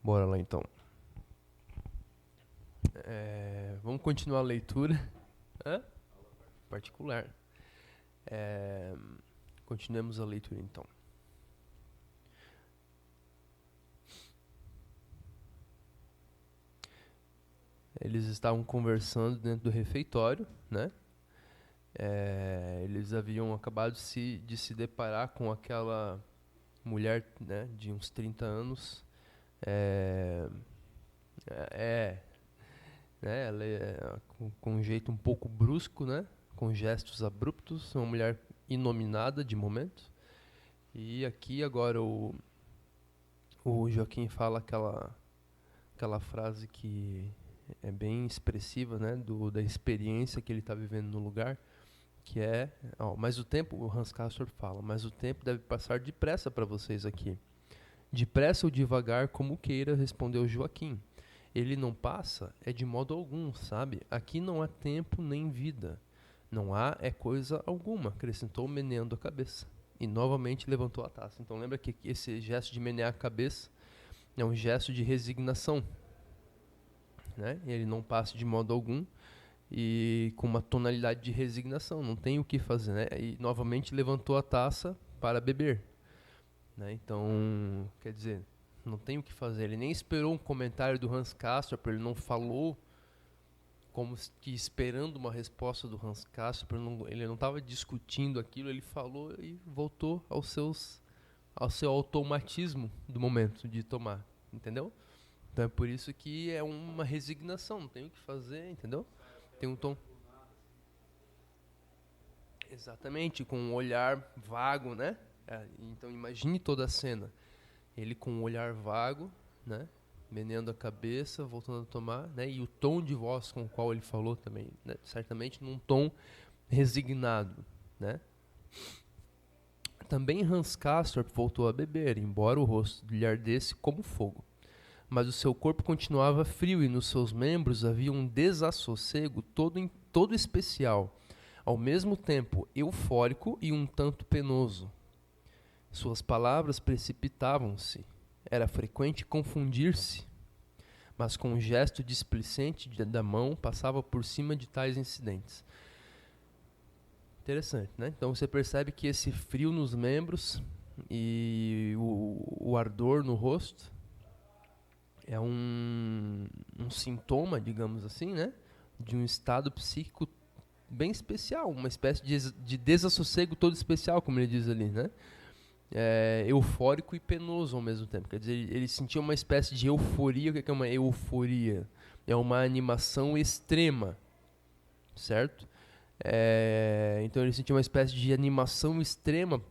Bora lá então. Vamos continuar a leitura. Hã? Particular. Continuemos a leitura então. Eles estavam conversando dentro do refeitório, né? Eles haviam acabado de se deparar com aquela mulher, né, de uns 30 anos. É, é, né, ela com um jeito um pouco brusco, né? Com gestos abruptos, uma mulher inominada de momento. E aqui agora o Joaquim fala aquela frase que é bem expressiva, né, da experiência que ele está vivendo no lugar, que é, mas o tempo, o Hans Castor fala, mas o tempo deve passar depressa para vocês aqui. Depressa ou devagar, como queira, respondeu Joaquim. Ele não passa, é de modo algum, sabe? Aqui não há tempo nem vida. Não há coisa alguma, acrescentou meneando a cabeça. E novamente levantou a taça. Então lembra que esse gesto de menear a cabeça é um gesto de resignação, né? Ele não passa de modo algum e com uma tonalidade de resignação, não tem o que fazer, né? E novamente levantou a taça para beber, né? Então, quer dizer, não tem o que fazer. Ele nem esperou um comentário do Hans Castorp, ele não falou como que esperando uma resposta do Hans Castorp, ele não estava discutindo aquilo, ele falou e voltou ao seu automatismo do momento de tomar, entendeu? Então é por isso que é uma resignação, não tem o que fazer, entendeu? Tem um tom. Exatamente, com um olhar vago, né? Então imagine toda a cena. Ele com um olhar vago, né? Meneando a cabeça, voltando a tomar, né? E o tom de voz com o qual ele falou também, né? Certamente num tom resignado, né? Também Hans Castorp voltou a beber, embora o rosto lhe ardesse como fogo. Mas o seu corpo continuava frio e nos seus membros havia um desassossego todo especial, ao mesmo tempo eufórico e um tanto penoso. Suas palavras precipitavam-se. Era frequente confundir-se, mas com um gesto displicente da mão passava por cima de tais incidentes. Interessante, né? Então você percebe que esse frio nos membros e o ardor no rosto é um sintoma, digamos assim, né? De um estado psíquico bem especial, uma espécie de desassossego todo especial, como ele diz ali, né? Eufórico e penoso ao mesmo tempo. Quer dizer, ele sentia uma espécie de euforia. O que é uma euforia? É uma animação extrema, certo? Então ele sentia uma espécie de animação extrema,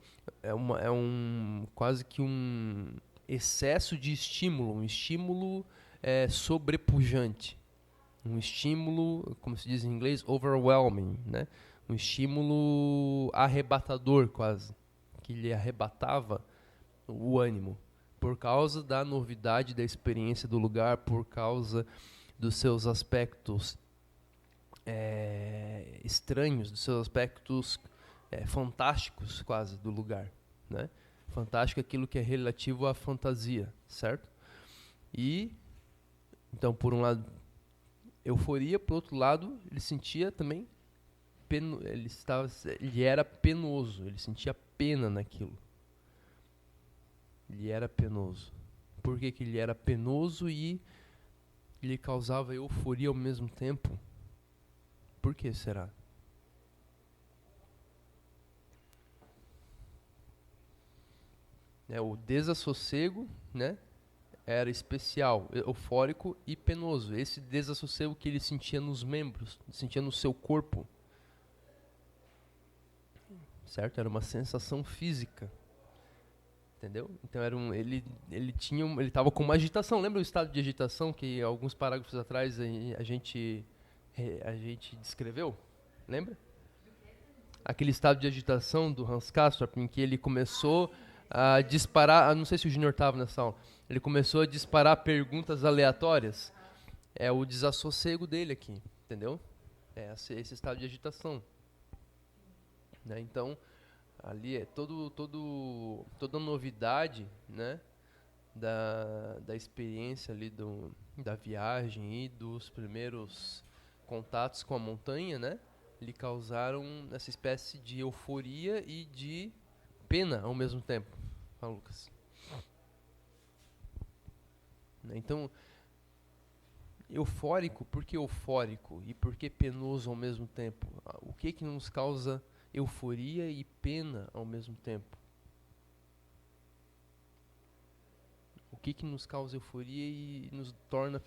quase que um excesso de estímulo, um estímulo sobrepujante, um estímulo, como se diz em inglês, overwhelming, né? Um estímulo arrebatador quase, que lhe arrebatava o ânimo, por causa da novidade da experiência do lugar, por causa dos seus aspectos estranhos, dos seus aspectos fantásticos quase do lugar, né? Fantástico é aquilo que é relativo à fantasia, certo? E então, por um lado, euforia, por outro lado, ele sentia também ele era penoso, ele sentia pena naquilo. Ele era penoso. Por que ele era penoso e lhe causava euforia ao mesmo tempo? Por que será? O desassossego, né, era especial, eufórico e penoso. Esse desassossego que ele sentia nos membros, sentia no seu corpo, certo? Era uma sensação física, entendeu? Então ele estava com uma agitação. Lembra o estado de agitação que alguns parágrafos atrás a gente descreveu? Lembra? Aquele estado de agitação do Hans Castorp, em que ele começou a disparar, não sei se o Júnior estava nessa aula, ele começou a disparar perguntas aleatórias. É o desassossego dele aqui, entendeu? Esse estado de agitação, né? Então, ali toda novidade, né? da experiência ali da viagem e dos primeiros contatos com a montanha, né? Lhe causaram essa espécie de euforia e de pena ao mesmo tempo. Fala, Lucas. Então, eufórico, por que eufórico? E por que penoso ao mesmo tempo? O que nos causa euforia e pena ao mesmo tempo? O que nos causa euforia e nos torna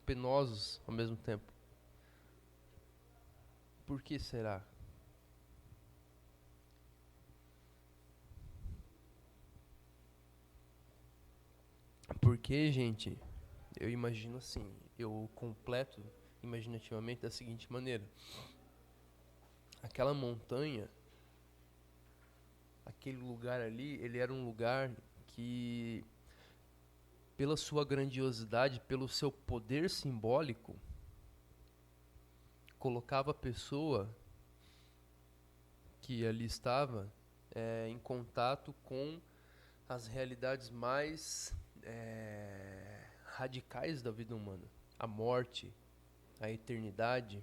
penosos ao mesmo tempo? Por que será? Porque, gente, eu imagino assim, eu completo imaginativamente da seguinte maneira. Aquela montanha, aquele lugar ali, ele era um lugar que, pela sua grandiosidade, pelo seu poder simbólico, colocava a pessoa que ali estava em contato com as realidades mais radicais da vida humana. A morte, a eternidade,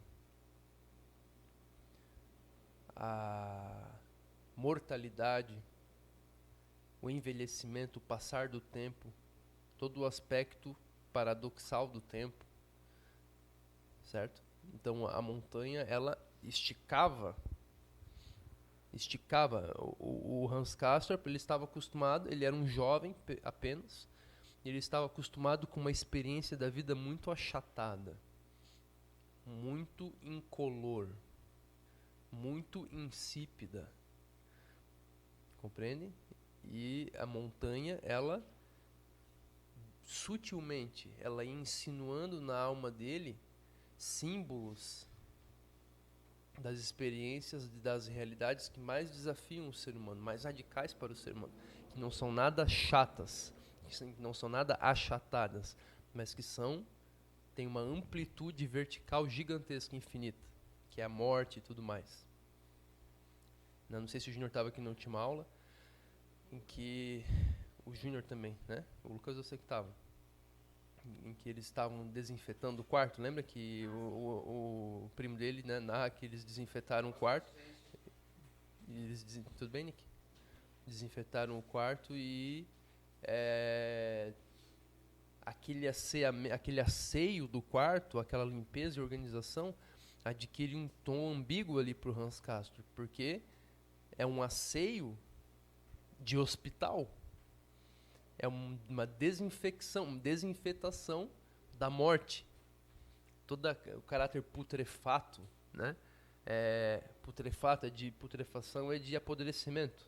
a mortalidade, o envelhecimento, o passar do tempo, todo o aspecto paradoxal do tempo, certo? Então a montanha, ela esticava. O Hans Castorp, ele estava acostumado, ele era um jovem apenas, ele estava acostumado com uma experiência da vida muito achatada, muito incolor, muito insípida, compreende? E a montanha, ela sutilmente, ela ia insinuando na alma dele símbolos das experiências e das realidades que mais desafiam o ser humano, mais radicais para o ser humano, que não são nada chatas, que não são nada achatadas, mas que têm uma amplitude vertical gigantesca, infinita, que é a morte e tudo mais. Não sei se o Júnior estava aqui na última aula, em que o Júnior também, né? O Lucas eu sei que estava. Em que eles estavam desinfetando o quarto. Lembra que o primo dele, né, narra que eles desinfetaram o quarto. Tudo bem, Nick? Desinfetaram o quarto e aquele asseio do quarto, aquela limpeza e organização, adquire um tom ambíguo ali para o Hans Castorp, porque é um asseio de hospital. É uma desinfetação da morte. Todo o caráter putrefato, né? Putrefação é de apodrecimento,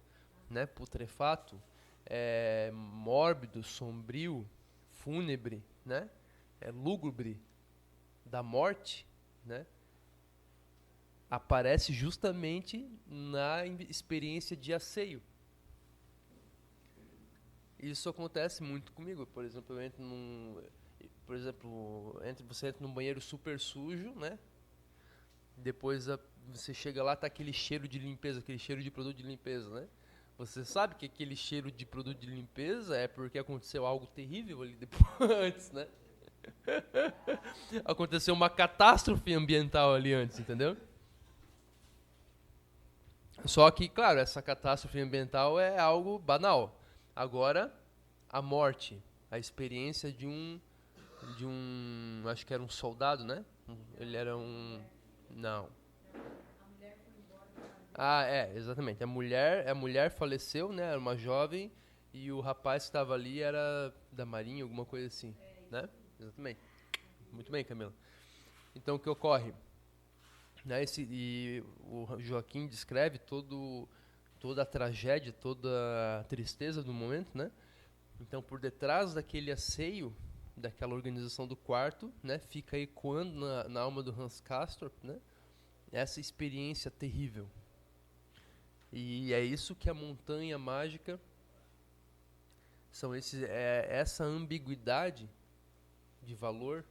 né? Putrefato é mórbido, sombrio, fúnebre, né? É lúgubre, da morte, né? Aparece justamente na experiência de asseio. Isso acontece muito comigo. Por exemplo, você entra num banheiro super sujo, né? Depois você chega lá, tá aquele cheiro de limpeza, aquele cheiro de produto de limpeza, né? Você sabe que aquele cheiro de produto de limpeza é porque aconteceu algo terrível ali depois, antes, né? Aconteceu uma catástrofe ambiental ali antes, entendeu? Só que, claro, essa catástrofe ambiental é algo banal. Agora, a morte, a experiência acho que era um soldado, né? Ele era um, não. Ah, exatamente. A mulher faleceu, né? Era uma jovem e o rapaz que estava ali era da Marinha, alguma coisa assim, né? Exatamente. Muito bem, Camila. Então, o que ocorre? Né, e o Joaquim descreve toda a tragédia, toda a tristeza do momento, né? Então, por detrás daquele asseio, daquela organização do quarto, né, fica ecoando na alma do Hans Castorp, né, essa experiência terrível. E é isso que a montanha mágica essa ambiguidade de valor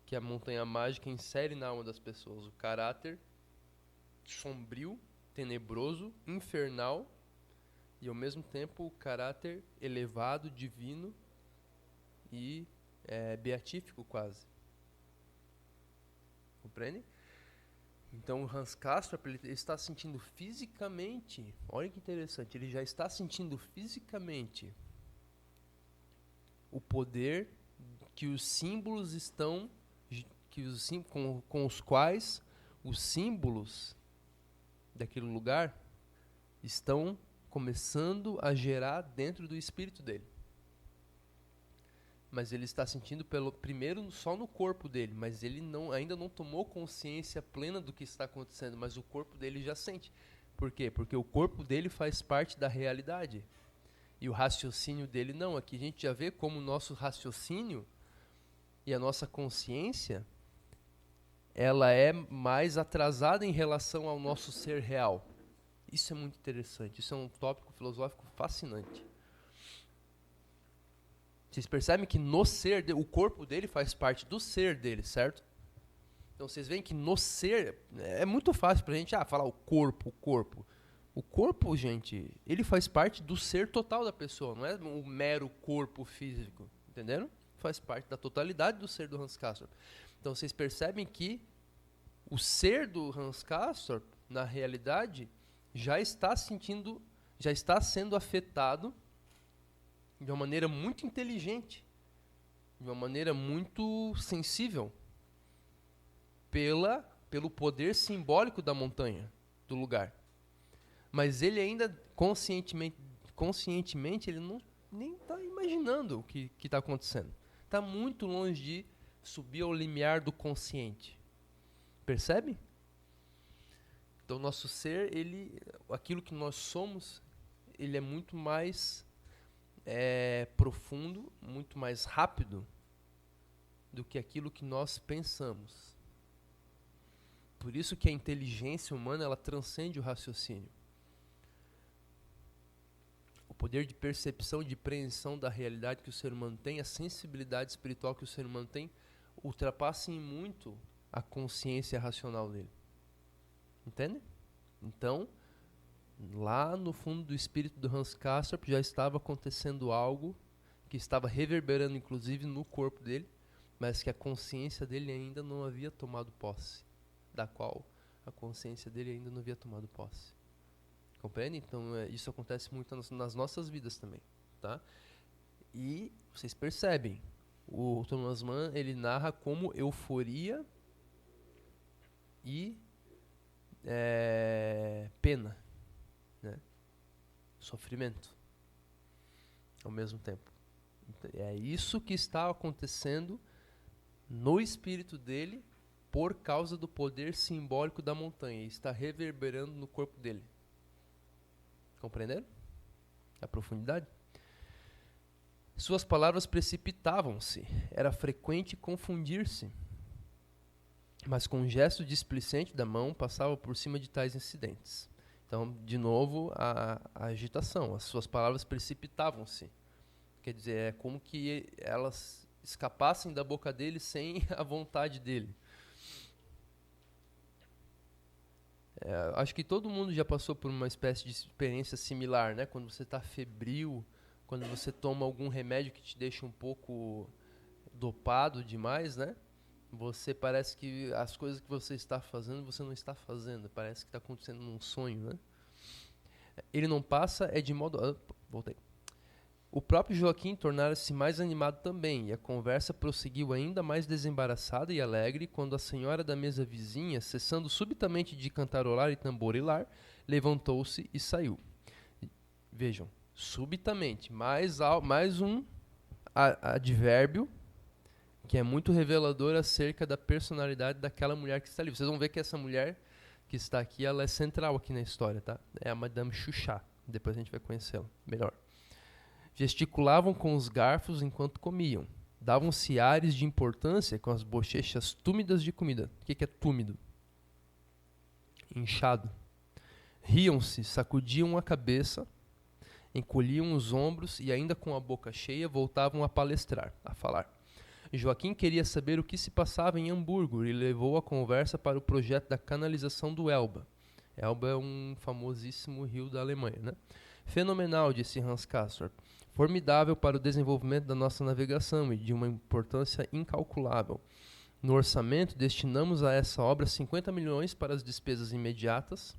que a montanha mágica insere na alma das pessoas, o caráter sombrio, tenebroso, infernal e ao mesmo tempo o caráter elevado, divino e beatífico quase. Compreende? Então o Hans Castorp ele está sentindo fisicamente, olha que interessante, ele já está sentindo fisicamente o poder que os símbolos estão, com os quais os símbolos daquele lugar estão começando a gerar dentro do espírito dele. Mas ele está sentindo primeiro só no corpo dele, mas ele ainda não tomou consciência plena do que está acontecendo, mas o corpo dele já sente. Por quê? Porque o corpo dele faz parte da realidade. E o raciocínio dele não. Aqui a gente já vê como o nosso raciocínio e a nossa consciência, ela é mais atrasada em relação ao nosso ser real. Isso é muito interessante. Isso é um tópico filosófico fascinante. Vocês percebem que no ser, o corpo dele faz parte do ser dele, certo? Então vocês veem que no ser, é muito fácil pra gente falar o corpo. O corpo, gente, ele faz parte do ser total da pessoa, não é um mero corpo físico, entenderam? Faz parte da totalidade do ser do Hans Castorp. Então vocês percebem que o ser do Hans Castorp, na realidade, já está sendo afetado de uma maneira muito inteligente, de uma maneira muito sensível, pelo poder simbólico da montanha, do lugar. Mas ele ainda, conscientemente ele nem está imaginando o que está acontecendo. Está muito longe de subir ao limiar do consciente. Percebe? Então, nosso ser, aquilo que nós somos, ele é muito mais profundo, muito mais rápido do que aquilo que nós pensamos. Por isso que a inteligência humana, ela transcende o raciocínio. O poder de percepção, de preensão da realidade que o ser humano tem, a sensibilidade espiritual que o ser humano tem, ultrapassa em muito a consciência racional dele. Entende? Então, lá no fundo do espírito do Hans Castorp já estava acontecendo algo que estava reverberando inclusive no corpo dele, mas que a consciência dele ainda não havia tomado posse, da qual a consciência dele ainda não havia tomado posse. Compreende? Então isso acontece muito nas nossas vidas também, tá? E vocês percebem, o Thomas Mann, ele narra como euforia e pena, né? Sofrimento ao mesmo tempo. É isso que está acontecendo no espírito dele por causa do poder simbólico da montanha. Está reverberando no corpo dele. Compreenderam? A profundidade? Suas palavras precipitavam-se. Era frequente confundir-se. Mas com um gesto displicente da mão passava por cima de tais incidentes. Então, de novo, a agitação. As suas palavras precipitavam-se. Quer dizer, é como que elas escapassem da boca dele sem a vontade dele. Acho que todo mundo já passou por uma espécie de experiência similar, né? Quando você está febril, quando você toma algum remédio que te deixa um pouco dopado demais, né? Você parece que as coisas que você está fazendo, você não está fazendo. Parece que está acontecendo num sonho, né? Ele não passa, de modo... voltei. O próprio Joaquim tornara-se mais animado também, e a conversa prosseguiu ainda mais desembaraçada e alegre quando a senhora da mesa vizinha, cessando subitamente de cantarolar e tamborilar, levantou-se e saiu. Vejam, subitamente, mais um advérbio que é muito revelador acerca da personalidade daquela mulher que está ali. Vocês vão ver que essa mulher que está aqui, ela é central aqui na história, tá? É a Madame Chuchat. Depois a gente vai conhecê-la melhor. Gesticulavam com os garfos enquanto comiam. Davam-se ares de importância com as bochechas túmidas de comida. O que é túmido? Inchado. Riam-se, sacudiam a cabeça, encolhiam os ombros e ainda com a boca cheia voltavam a palestrar, a falar. Joaquim queria saber o que se passava em Hamburgo e levou a conversa para o projeto da canalização do Elba. Elba é um famosíssimo rio da Alemanha, né? Fenomenal, disse Hans Castorp. formidável para o desenvolvimento da nossa navegação e de uma importância incalculável. No orçamento, destinamos a essa obra 50 milhões para as despesas imediatas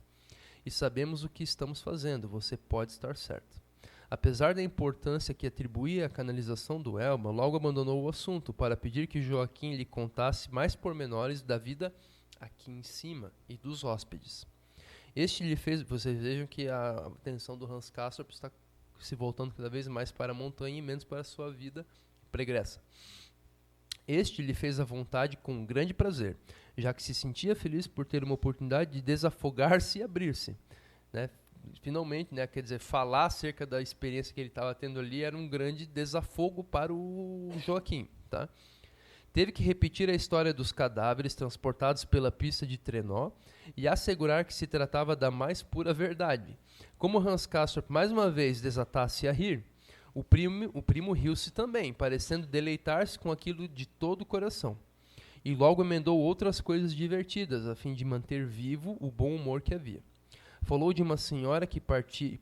e sabemos o que estamos fazendo, você pode estar certo. Apesar da importância que atribuía à canalização do Elba, logo abandonou o assunto para pedir que Joaquim lhe contasse mais pormenores da vida aqui em cima e dos hóspedes. Este lhe fez... Vocês vejam que a atenção do Hans Castorp está se voltando cada vez mais para a montanha e menos para a sua vida pregressa. Este lhe fez a vontade com grande prazer, já que se sentia feliz por ter uma oportunidade de desafogar-se e abrir-se. Né? Finalmente, né, quer dizer, falar acerca da experiência que ele estava tendo ali era um grande desafogo para o Joaquim. Tá? Teve que repetir a história dos cadáveres transportados pela pista de trenó e assegurar que se tratava da mais pura verdade. Como Hans Castorp mais uma vez desatasse a rir, o primo riu-se também, parecendo deleitar-se com aquilo de todo o coração. E logo emendou outras coisas divertidas, a fim de manter vivo o bom humor que havia. Falou de uma senhora que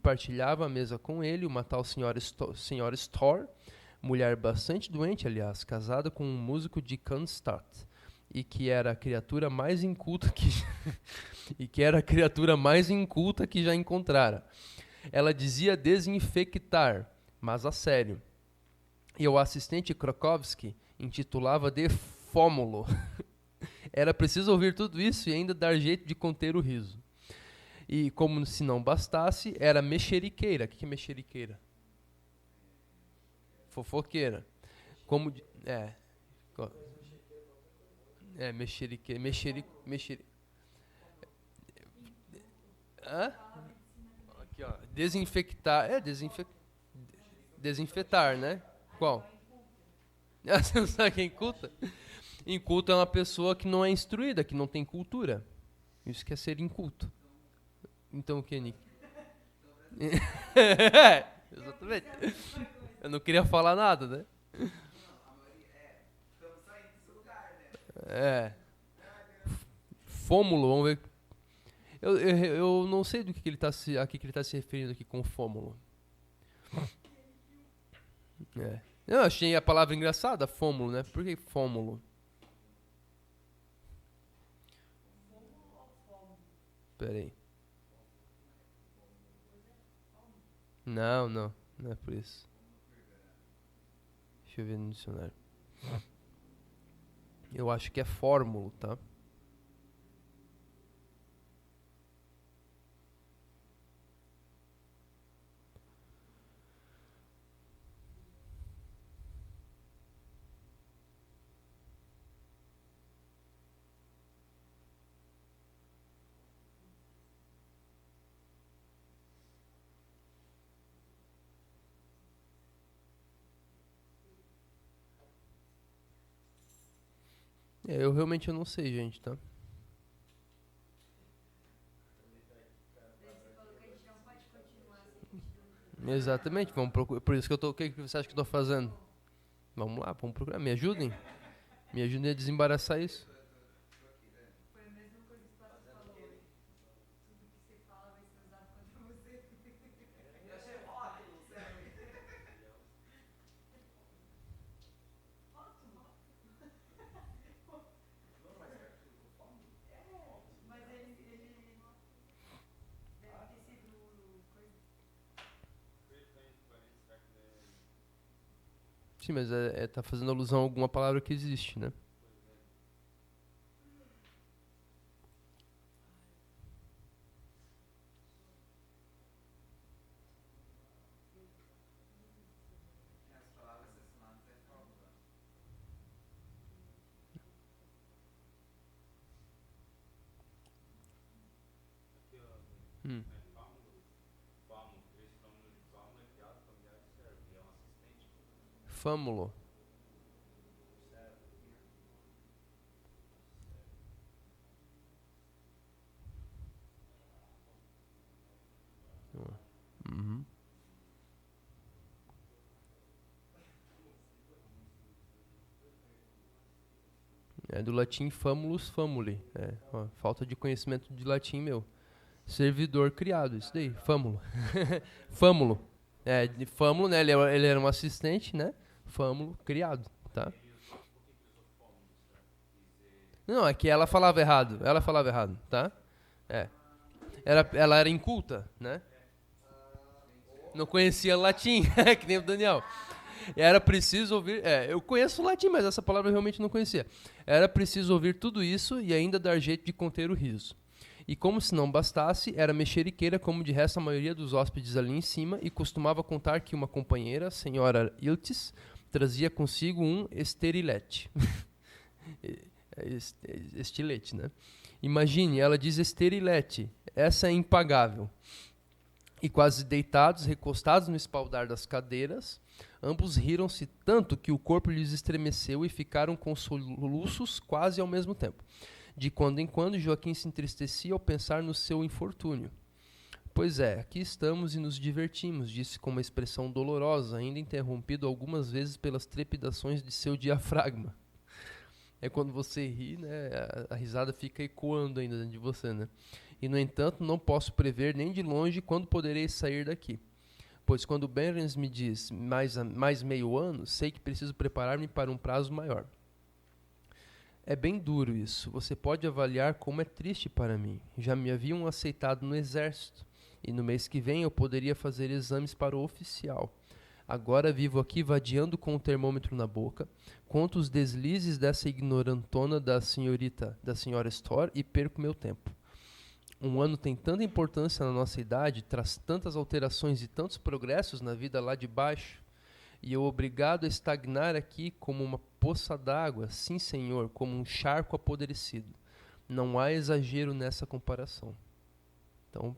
partilhava a mesa com ele, uma tal senhora Storr, mulher bastante doente, aliás, casada com um músico de Cannstatt, e que era a criatura mais inculta que já encontrara. Ela dizia desinfectar, mas a sério. E o assistente Krakowski intitulava de fômulo. Era preciso ouvir tudo isso e ainda dar jeito de conter o riso. E como se não bastasse, era mexeriqueira. O que é mexeriqueira? Fofoqueira. Como mexeriqueira. Hã? Aqui, ó. Desinfectar. Desinfetar, né? Qual? Você não sabe quem é inculta? Inculto é uma pessoa que não é instruída, que não tem cultura. Isso que é ser inculto. Então o que, Nick? Exatamente. Eu não queria falar nada, né? Fômulo, vamos ver. Eu não sei do que ele está se referindo aqui com fômulo. Eu achei a palavra engraçada, fômulo, né? Por que fômulo? Pera aí. Não é por isso. Deixa eu ver no dicionário. Eu acho que é fórmulo, tá? Eu realmente não sei, gente, tá? Exatamente, vamos procurar. Por isso que eu tô. O que você acha que eu tô fazendo? Vamos lá, vamos procurar. Me ajudem. Me ajudem a desembaraçar isso. Sim, mas tá fazendo alusão a alguma palavra que existe, né? Fâmulo. Uhum. É do latim famulus famuli. Falta de conhecimento de latim meu. Servidor criado, isso daí. Fâmulo. Fâmulo. de Fâmulo, né? Ele era um assistente, né? Fâmulo criado, tá? Não, é que ela falava errado. Ela falava errado, tá? É. Ela era inculta, né? Não conhecia latim, que nem o Daniel. Era preciso ouvir. Eu conheço latim, mas essa palavra eu realmente não conhecia. Era preciso ouvir tudo isso e ainda dar jeito de conter o riso. E como se não bastasse, era mexeriqueira como de resto a maioria dos hóspedes ali em cima e costumava contar que uma companheira, a senhora Iltis, trazia consigo um esterilete. Estilete, né? Imagine, ela diz esterilete. Essa é impagável. E quase deitados, recostados no espaldar das cadeiras, ambos riram-se tanto que o corpo lhes estremeceu e ficaram com soluços quase ao mesmo tempo. De quando em quando, Joaquim se entristecia ao pensar no seu infortúnio. Pois é, aqui estamos e nos divertimos, disse com uma expressão dolorosa, ainda interrompido algumas vezes pelas trepidações de seu diafragma. É quando você ri, né, a risada fica ecoando ainda dentro de você, né? E, no entanto, não posso prever nem de longe quando poderei sair daqui. Pois quando Berens me diz mais meio ano, sei que preciso preparar-me para um prazo maior. É bem duro isso. Você pode avaliar como é triste para mim. Já me haviam aceitado no exército, e no mês que vem eu poderia fazer exames para o oficial. Agora vivo aqui vadiando com o termômetro na boca, conto os deslizes dessa ignorantona da senhora Storr e perco meu tempo. Um ano tem tanta importância na nossa idade, traz tantas alterações e tantos progressos na vida lá de baixo, e eu obrigado a estagnar aqui como uma poça d'água, sim senhor, como um charco apodrecido. Não há exagero nessa comparação. Então,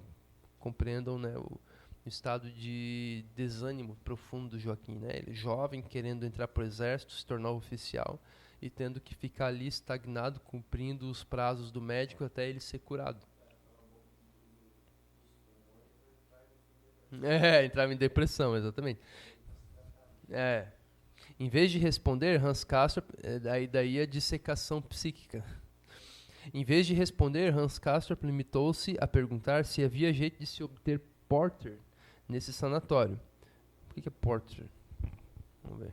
compreendam, né, o estado de desânimo profundo do Joaquim, né? Ele jovem, querendo entrar para o exército, se tornar oficial, e tendo que ficar ali estagnado, cumprindo os prazos do médico até ele ser curado. Entrava em depressão, exatamente. É. Em vez de responder, Hans Castorp, daí a dissecação psíquica. Em vez de responder, Hans Castorp limitou-se a perguntar se havia jeito de se obter porter nesse sanatório. O que é porter? Vamos ver.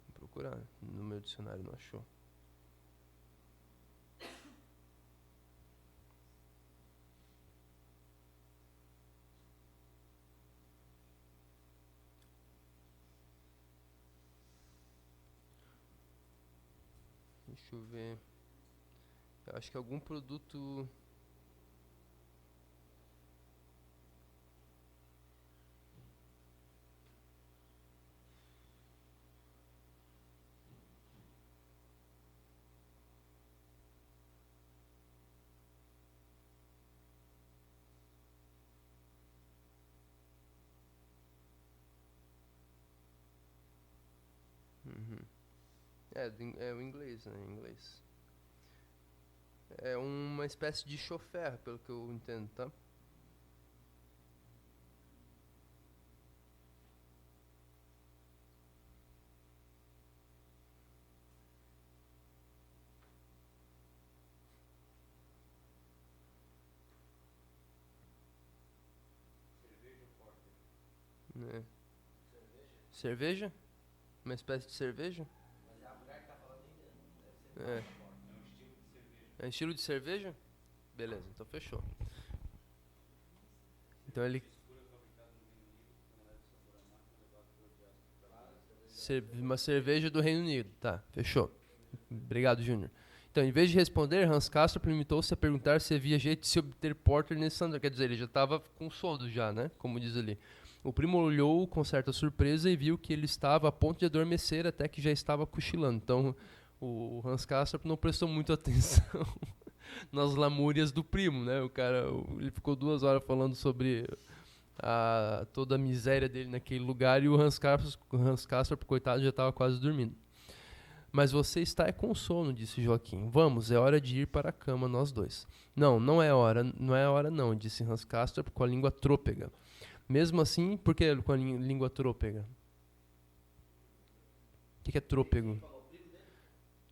Vou procurar. No meu dicionário não achou. Deixa eu ver. Eu acho que algum produto. Uhum. É o inglês, né? Inglês. É uma espécie de chofer, pelo que eu entendo, tá? É. Cerveja? Uma espécie de cerveja? É. É estilo de cerveja? Beleza, então fechou. Então ele. Uma cerveja do Reino Unido. Tá, fechou. Obrigado, Júnior. Então, em vez de responder, Hans Castorp limitou-se a perguntar se havia jeito de se obter porter nesse sanatório. Quer dizer, ele já estava com sono já, né? Como diz ali. O primo olhou com certa surpresa e viu que ele estava a ponto de adormecer até que já estava cochilando. Então, o Hans Castorp não prestou muita atenção nas lamúrias do primo, né? O cara, ele ficou 2 horas falando sobre toda a miséria dele naquele lugar e o Hans Castorp, coitado, já estava quase dormindo. Mas você está com sono, disse Joaquim. Vamos, é hora de ir para a cama, nós dois. Não é hora não, disse Hans Castorp com a língua trôpega. Mesmo assim, por que com a língua trôpega? O que é trôpego?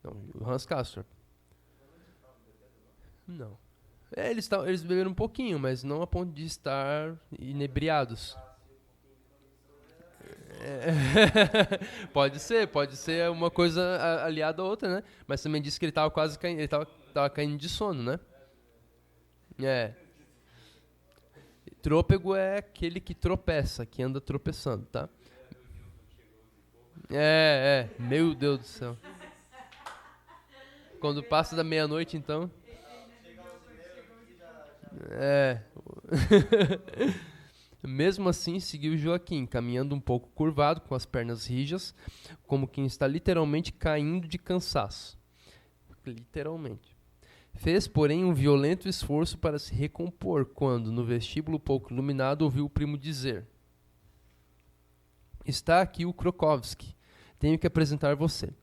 Não, o Hans Castorp. Não. Eles beberam um pouquinho, mas não a ponto de estar inebriados. Pode ser uma coisa aliada à outra, né? Mas também disse que ele tava quase caindo, tava caindo de sono, né? É. Trôpego é aquele que tropeça, que anda tropeçando, tá? Meu Deus do céu. Quando passa da meia-noite, então. É. Mesmo assim, seguiu Joaquim, caminhando um pouco curvado, com as pernas rijas, como quem está literalmente caindo de cansaço. Literalmente. Fez, porém, um violento esforço para se recompor, quando, no vestíbulo pouco iluminado, ouviu o primo dizer: Está aqui o Krokovski. Tenho que apresentar você.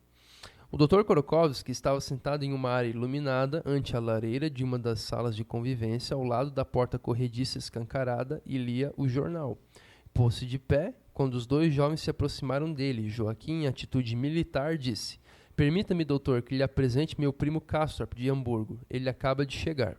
O Dr. Krokovski estava sentado em uma área iluminada ante a lareira de uma das salas de convivência, ao lado da porta corrediça escancarada, e lia o jornal. Pôs-se de pé quando os dois jovens se aproximaram dele. Joaquim, em atitude militar, disse: Permita-me, doutor, que lhe apresente meu primo Castorp, de Hamburgo. Ele acaba de chegar.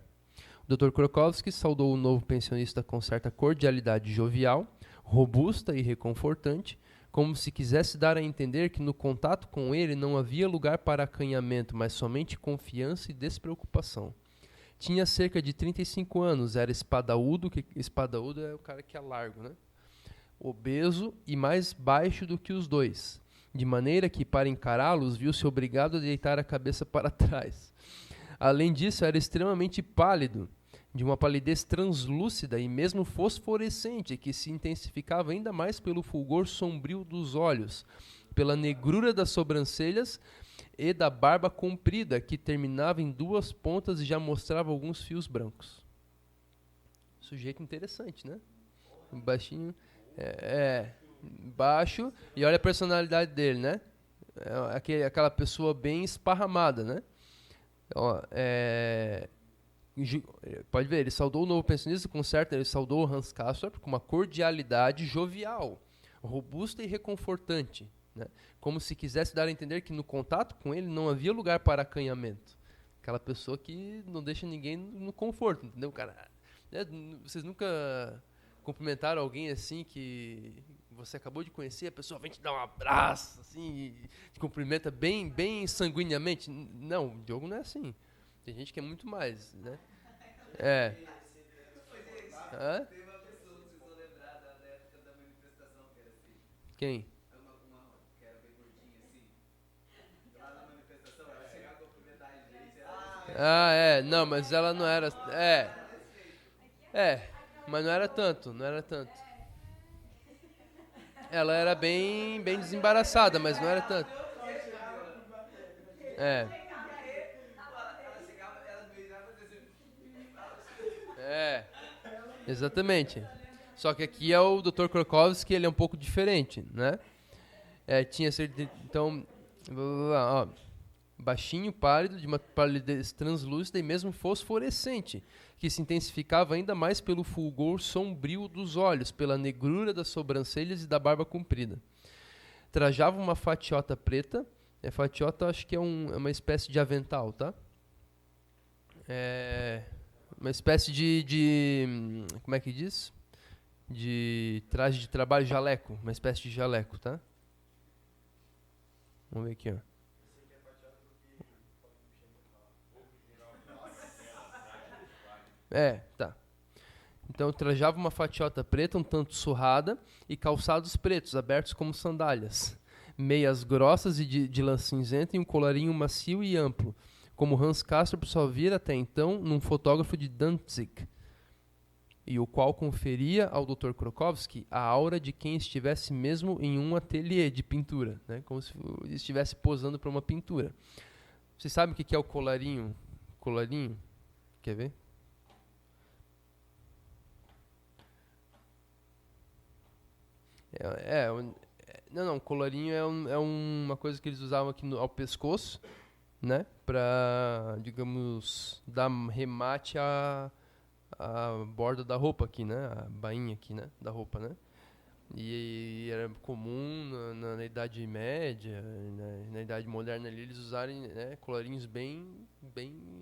O Dr. Krokovski saudou o novo pensionista com certa cordialidade jovial, robusta e reconfortante, como se quisesse dar a entender que no contato com ele não havia lugar para acanhamento, mas somente confiança e despreocupação. Tinha cerca de 35 anos, era espadaúdo é o cara que é largo, né? Obeso e mais baixo do que os dois, de maneira que, para encará-los, viu-se obrigado a deitar a cabeça para trás. Além disso, era extremamente pálido, de uma palidez translúcida e mesmo fosforescente, que se intensificava ainda mais pelo fulgor sombrio dos olhos, pela negrura das sobrancelhas e da barba comprida, que terminava em duas pontas e já mostrava alguns fios brancos. Sujeito interessante, né? Baixinho. Baixo, e olha a personalidade dele, né? Aquela pessoa bem esparramada, né? Pode ver, ele saudou o novo pensionista com certo, ele saudou o Hans Castorp com uma cordialidade jovial, robusta e reconfortante, né? Como se quisesse dar a entender que no contato com ele não havia lugar para acanhamento. Aquela pessoa que não deixa ninguém no conforto, entendeu, cara? Vocês nunca cumprimentaram alguém assim que você acabou de conhecer, a pessoa vem te dar um abraço, assim, te cumprimenta bem, bem sanguineamente? Não, o Diogo não é assim. Tem gente que é muito mais, né? É. Hã? Tem uma pessoa, não sei se vão lembrar da época da manifestação que era assim. Quem? Uma que era bem gordinha assim. Lá na manifestação, ela chegava a cumprimentar a gente. Não, mas ela não era. Mas não era tanto, não era tanto. Ela era bem desembaraçada, mas não era tanto. Exatamente. Só que aqui é o Dr. Krokovski, ele é um pouco diferente, né? Tinha certeza, então, ó, baixinho, pálido, de uma palidez translúcida e mesmo fosforescente, que se intensificava ainda mais pelo fulgor sombrio dos olhos, pela negrura das sobrancelhas e da barba comprida. Trajava uma fatiota preta. Fatiota acho que é uma espécie de avental, tá? Uma espécie de como é que diz? De traje de trabalho, jaleco. Uma espécie de jaleco, tá? Vamos ver aqui, ó. Tá. Então trajava uma fatiota preta, um tanto surrada, e calçados pretos, abertos como sandálias. Meias grossas e de lã cinzenta e um colarinho macio e amplo, como Hans Castorp só vira até então num fotógrafo de Danzig, e o qual conferia ao Dr. Krokovski a aura de quem estivesse mesmo em um ateliê de pintura, né? Como se estivesse posando para uma pintura. Vocês sabem o que é o colarinho? Colarinho? Quer ver? Não, colarinho é uma coisa que eles usavam aqui ao pescoço, né? Pra, digamos, dar remate à borda da roupa aqui, né? A bainha aqui, né? Da roupa, né? E era comum na Idade Média, na Idade Moderna ali, eles usarem, né, colarinhos bem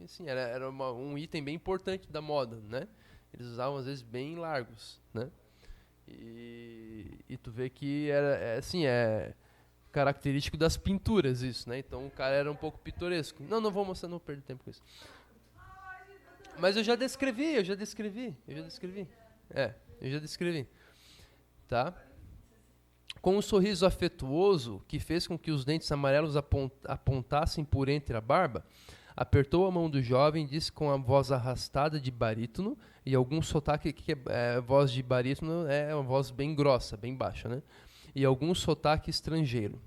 assim, era um item bem importante da moda, né? Eles usavam às vezes bem largos, né? E tu vê que assim, é característico das pinturas isso, né? Então o cara era um pouco pitoresco. Não vou mostrar, não perdo tempo com isso. Mas eu já descrevi. É, eu já descrevi, tá? Com um sorriso afetuoso que fez com que os dentes amarelos apontassem por entre a barba, apertou a mão do jovem e disse com a voz arrastada de barítono e algum sotaque que voz de barítono é uma voz bem grossa, bem baixa, né? E algum sotaque estrangeiro.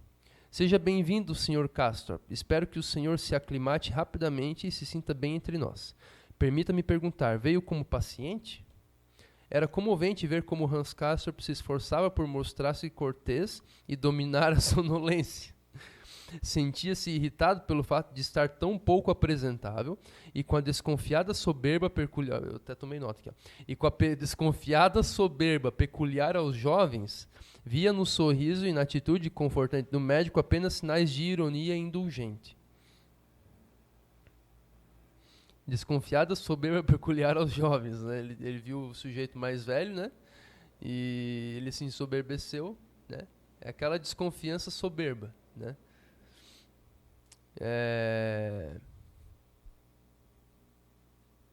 Seja bem-vindo, Sr. Castor. Espero que o senhor se aclimate rapidamente e se sinta bem entre nós. Permita-me perguntar, veio como paciente? Era comovente ver como Hans Castorp se esforçava por mostrar-se cortês e dominar a sonolência. Sentia-se irritado pelo fato de estar tão pouco apresentável e com a desconfiada soberba peculiar. Eu até tomei nota aqui. Ó. E com a desconfiada soberba peculiar aos jovens, via no sorriso e na atitude confortante do médico apenas sinais de ironia indulgente. Desconfiada soberba peculiar aos jovens, né? Ele viu o sujeito mais velho, né? E ele se ensoberbeceu, né? É aquela desconfiança soberba, né?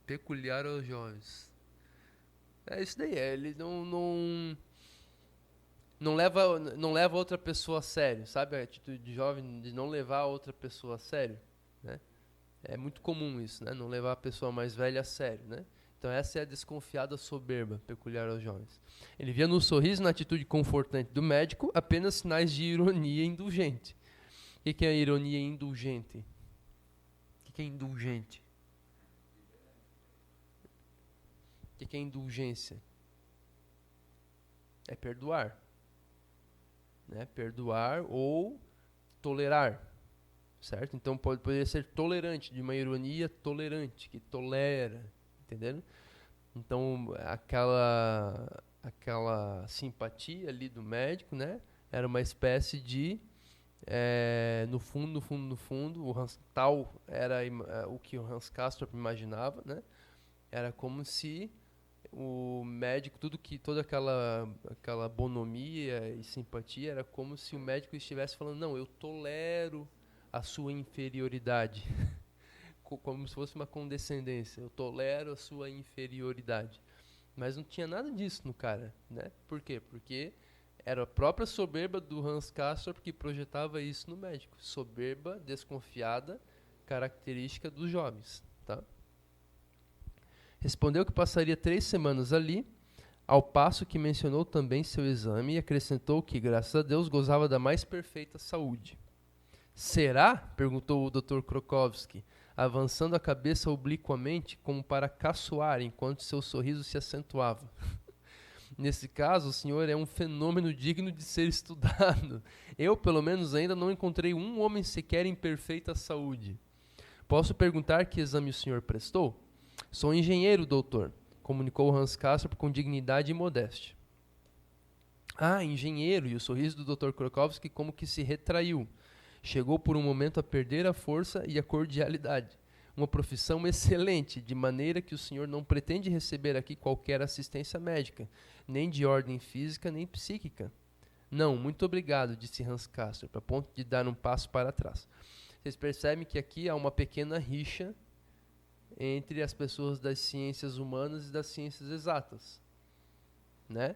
Peculiar aos jovens. É isso daí, ele não leva outra pessoa a sério, sabe? A atitude de jovem de não levar a outra pessoa a sério, né? É muito comum isso, né? Não levar a pessoa mais velha a sério, né? Então essa é a desconfiada soberba, peculiar aos jovens. Ele via no sorriso e na atitude confortante do médico apenas sinais de ironia indulgente. O que é ironia indulgente? O que é indulgente? O que é indulgência? É perdoar. Né? Perdoar ou tolerar. Certo? Então poderia ser tolerante, de uma ironia tolerante, que tolera. Entendeu? Então aquela simpatia ali do médico, né? Era uma espécie de no fundo, o Hans, tal era o que o Hans Castorp imaginava, né? Era como se o médico, toda aquela bonomia e simpatia, era como se o médico estivesse falando, não, eu tolero a sua inferioridade, como se fosse uma condescendência, eu tolero a sua inferioridade. Mas não tinha nada disso no cara, né? Por quê? Porque era a própria soberba do Hans Castorp que projetava isso no médico. Soberba, desconfiada, característica dos jovens, tá? Respondeu que passaria 3 semanas ali, ao passo que mencionou também seu exame e acrescentou que, graças a Deus, gozava da mais perfeita saúde. Será? Perguntou o Dr. Krokowski, avançando a cabeça obliquamente como para caçoar enquanto seu sorriso se acentuava. Nesse caso, o senhor é um fenômeno digno de ser estudado. Eu, pelo menos, ainda não encontrei um homem sequer em perfeita saúde. Posso perguntar que exame o senhor prestou? Sou engenheiro, doutor, comunicou Hans Castorp com dignidade e modéstia. Ah, engenheiro, e o sorriso do Dr. Krokowski como que se retraiu. Chegou por um momento a perder a força e a cordialidade. Uma profissão excelente, de maneira que o senhor não pretende receber aqui qualquer assistência médica, nem de ordem física, nem psíquica. Não, muito obrigado, disse Hans Castorp, a ponto de dar um passo para trás. Vocês percebem que aqui há uma pequena rixa entre as pessoas das ciências humanas e das ciências exatas, né?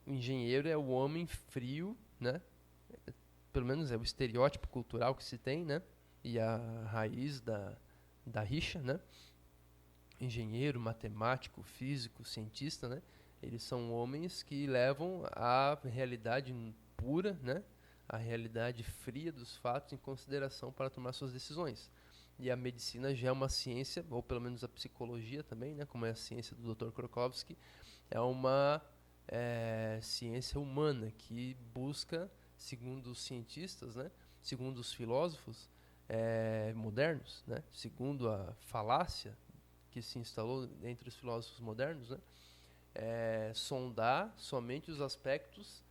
O engenheiro é o homem frio, né? Pelo menos é o estereótipo cultural que se tem, né? E a raiz da rixa, né? Engenheiro, matemático, físico, cientista, né? Eles são homens que levam a realidade pura, né? A realidade fria dos fatos em consideração para tomar suas decisões. E a medicina já é uma ciência, ou pelo menos a psicologia também, né? Como é a ciência do Dr. Krokowski, é uma ciência humana que busca, segundo os cientistas, né? Segundo os filósofos modernos, né? Segundo a falácia que se instalou entre os filósofos modernos, né? sondar somente os aspectos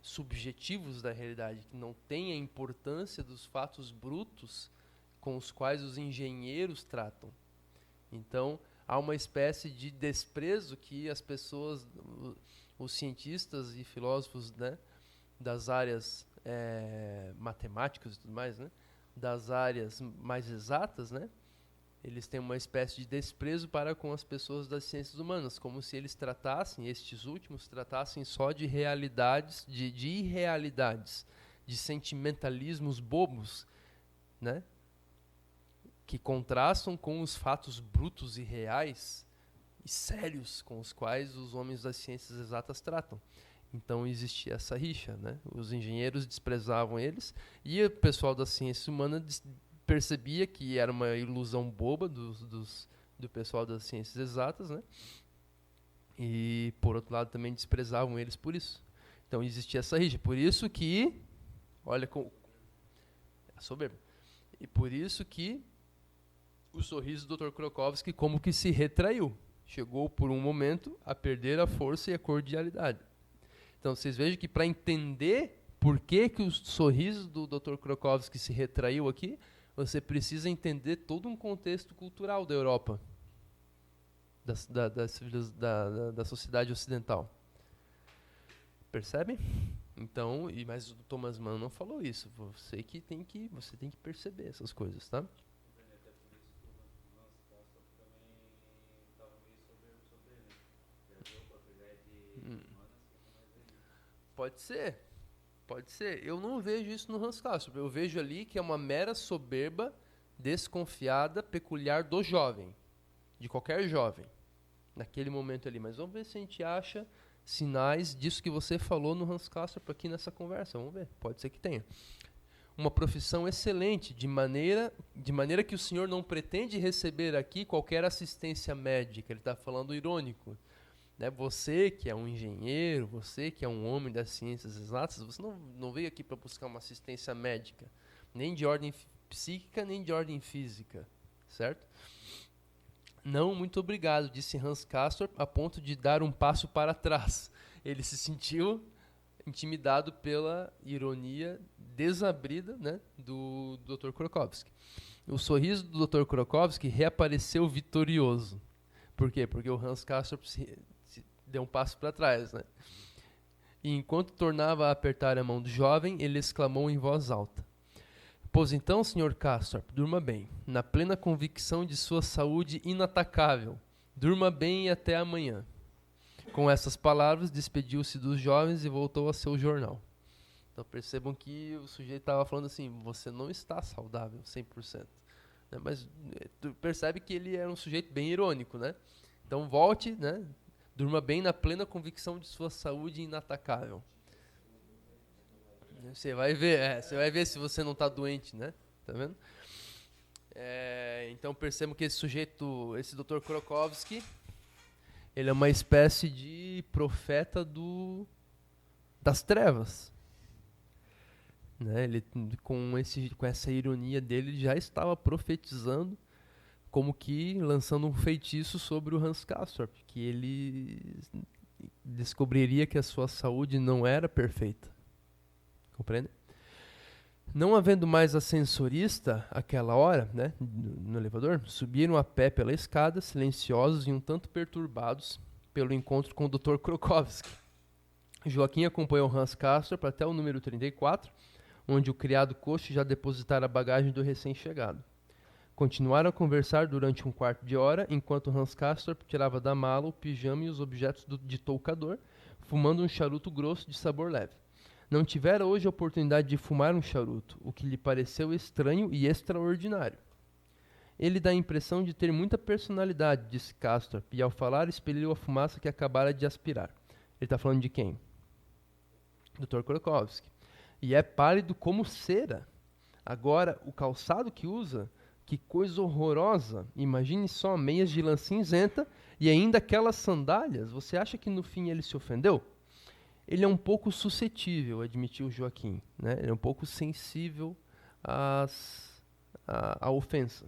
subjetivos da realidade, que não têm a importância dos fatos brutos com os quais os engenheiros tratam. Então, há uma espécie de desprezo que as pessoas, os cientistas e filósofos, né, das áreas matemáticas e tudo mais, né, das áreas mais exatas, né, eles têm uma espécie de desprezo para com as pessoas das ciências humanas, como se eles tratassem, estes últimos, tratassem só de realidades, de irrealidades, de sentimentalismos bobos, né, que contrastam com os fatos brutos e reais e sérios com os quais os homens das ciências exatas tratam. Então existia essa rixa, né? Os engenheiros desprezavam eles e o pessoal da ciência humana percebia que era uma ilusão boba do pessoal das ciências exatas, né? E, por outro lado, também desprezavam eles por isso. Então existia essa rixa. Por isso que, olha, a soberba. E por isso que o sorriso do Dr. Krokowski como que se retraiu. Chegou por um momento a perder a força e a cordialidade. Então vocês vejam que para entender por que o sorriso do Dr. Krokowski se retraiu aqui, você precisa entender todo um contexto cultural da Europa, da sociedade ocidental. Percebem? Então, mas o Thomas Mann não falou isso. Você tem que perceber essas coisas, tá? Pode ser. Pode ser. Eu não vejo isso no Hans Castorp. Eu vejo ali que é uma mera soberba desconfiada, peculiar do jovem. De qualquer jovem. Naquele momento ali. Mas vamos ver se a gente acha sinais disso que você falou no Hans Castorp aqui nessa conversa. Vamos ver. Pode ser que tenha. Uma profissão excelente, de maneira que o senhor não pretende receber aqui qualquer assistência médica. Ele está falando irônico. Né? Você que é um engenheiro, você que é um homem das ciências exatas, você não veio aqui para buscar uma assistência médica, nem de ordem psíquica, nem de ordem física, certo? Não, muito obrigado, disse Hans Castorp, a ponto de dar um passo para trás. Ele se sentiu intimidado pela ironia desabrida, né, do Dr. Krokowski. O sorriso do Dr. Krokowski reapareceu vitorioso. Por quê? Porque o Hans Castorp deu um passo para trás, né? E enquanto tornava a apertar a mão do jovem, ele exclamou em voz alta: "Pois então, Sr. Castorp, durma bem, na plena convicção de sua saúde inatacável. Durma bem e até amanhã." Com essas palavras, despediu-se dos jovens e voltou a seu jornal. Então percebam que o sujeito estava falando assim: você não está saudável 100%. Né? Mas tu percebe que ele era um sujeito bem irônico, né? Então volte, né? Durma bem na plena convicção de sua saúde inatacável. Você vai ver se você não está doente, né? Tá vendo? Então percebam que esse sujeito, esse Dr. Krokowski, ele é uma espécie de profeta das trevas. Né? Ele, com essa ironia dele, já estava profetizando, como que lançando um feitiço sobre o Hans Castorp, que ele descobriria que a sua saúde não era perfeita. Compreende? Não havendo mais ascensorista àquela hora, né, no elevador, subiram a pé pela escada, silenciosos e um tanto perturbados pelo encontro com o Dr. Krokowski. Joaquim acompanhou Hans Castorp até o número 34, onde o criado coxo já depositara a bagagem do recém-chegado. Continuaram a conversar durante um quarto de hora, enquanto Hans Castorp tirava da mala o pijama e os objetos de toucador, fumando um charuto grosso de sabor leve. Não tivera hoje a oportunidade de fumar um charuto, o que lhe pareceu estranho e extraordinário. Ele dá a impressão de ter muita personalidade, disse Castorp, e ao falar expeliu a fumaça que acabara de aspirar. Ele está falando de quem? Dr. Krokowski. E é pálido como cera. Agora, o calçado que usa, que coisa horrorosa. Imagine só, meias de lã cinzenta e ainda aquelas sandálias. Você acha que no fim ele se ofendeu? Ele é um pouco suscetível, admitiu Joaquim. Né? Ele é um pouco sensível à ofensa.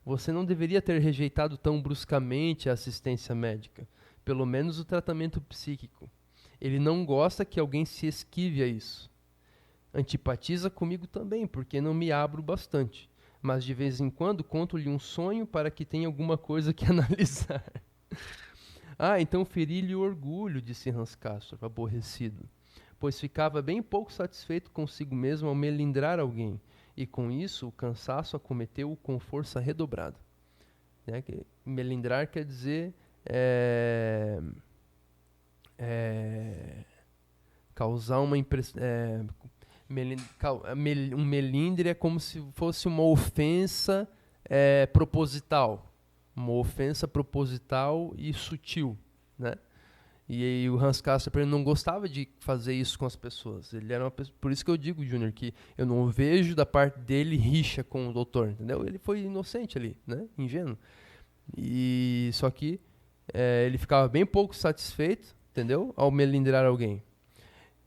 Você não deveria ter rejeitado tão bruscamente a assistência médica. pelo menos o tratamento psíquico. Ele não gosta que alguém se esquive a isso. Antipatiza comigo também, porque não me abro bastante. Mas de vez em quando conto-lhe um sonho para que tenha alguma coisa que analisar. Então feri-lhe o orgulho, disse Hans Castorp, aborrecido, pois ficava bem pouco satisfeito consigo mesmo ao melindrar alguém, e com isso o cansaço acometeu-o com força redobrada. Melindrar quer dizer causar uma impressão. Um melindre é como se fosse uma ofensa proposital. Uma ofensa proposital e sutil, né? E aí o Hans Castorp não gostava de fazer isso com as pessoas. Ele era uma pessoa, por isso que eu digo, Júnior, que eu não vejo da parte dele rixa com o doutor, entendeu? Ele foi inocente ali, né? Ingênuo. E só que ele ficava bem pouco satisfeito, entendeu? Ao melindrar alguém.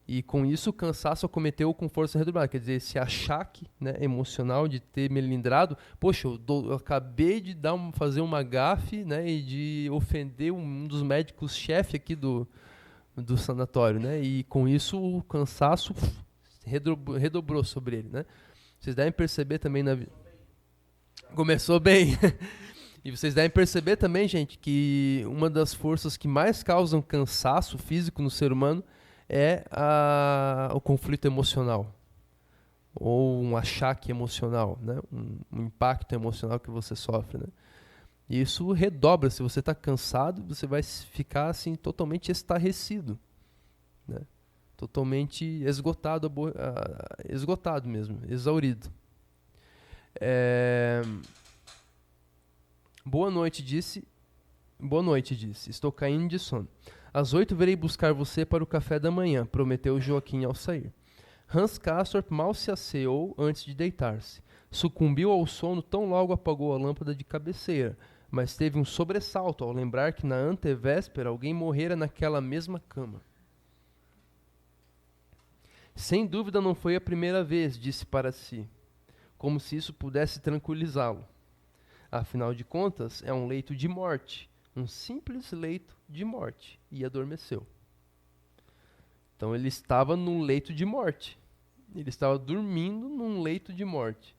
E com isso o cansaço acometeu com força redobrada. Quer dizer, esse achaque, né, emocional de ter melindrado. Poxa, eu acabei de fazer uma gafe, né, e de ofender um dos médicos-chefe aqui do sanatório. Né, e com isso o cansaço redobrou sobre ele. Né. Vocês devem perceber também na vida. Começou bem. E vocês devem perceber também, gente, que uma das forças que mais causam cansaço físico no ser humano é o conflito emocional, ou um achaque emocional, né? Um impacto emocional que você sofre. Né? E isso redobra. Se você está cansado, você vai ficar assim, totalmente estarrecido, né? Totalmente esgotado, esgotado mesmo, exaurido. Boa noite, disse. Estou caindo de sono. Às 8 verei buscar você para o café da manhã, prometeu Joaquim ao sair. Hans Castorp mal se asseou antes de deitar-se. Sucumbiu ao sono tão logo apagou a lâmpada de cabeceira, mas teve um sobressalto ao lembrar que na antevéspera alguém morrera naquela mesma cama. Sem dúvida não foi a primeira vez, disse para si, como se isso pudesse tranquilizá-lo. Afinal de contas, é um leito de morte. Um simples leito de morte. E adormeceu. Então ele estava num leito de morte. Ele estava dormindo num leito de morte.